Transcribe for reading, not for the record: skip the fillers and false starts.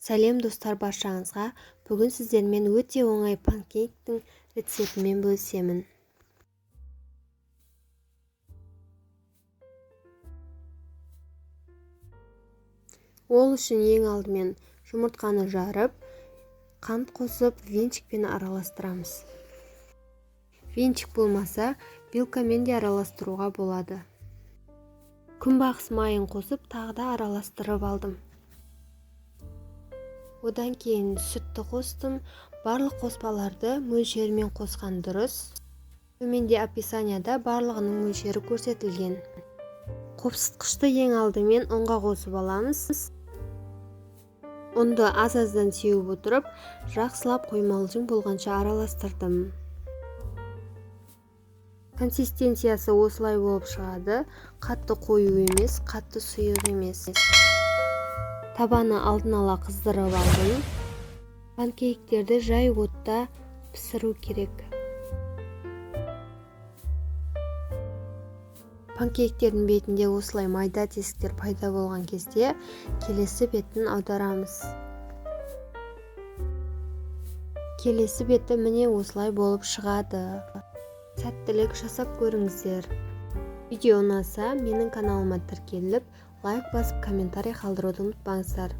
Сәлем достар, баршаңызға. Бүгін сіздермен өте оңай панкейктің рецептімен бөлісемін. Ол үшін ең алдымен жұмыртқаны жарып, қант қосып, венчикпен араластырамыз. Венчик болмаса, вилкамен де араластыруға болады. Күнбағыс майын қосып, тағы да араластырып алдым. Одан кейін сүтті қостым. Барлық қоспаларды мөлшерімен қосқан дұрыс. Төменде описанияда барлығының мөлшері көрсетілген. Қопсытқышты ең алдымен ұнға қосып аламыз. Ұнды аз-аздан сеуіп отырып, жақсылап қоймалжың болғанша араластырдым. Консистенциясы осылай болып шығады. Қатты қою емес, қатты сұйық емес. Табаны алдын ала қыздырып алдым. Панкейктерді жай отта пісіру керек. Панкейктердің бетінде осылай майда тесіктер пайда болған кезде келесі бетін аударамыз. Келесі беті міне осылай болып шығады. Сәттілік жасап көріңіздер. Видео ұнаса, менің каналыма тіркеліп, лайк басып, комментарий қалдыруды ұмытпаңыздар.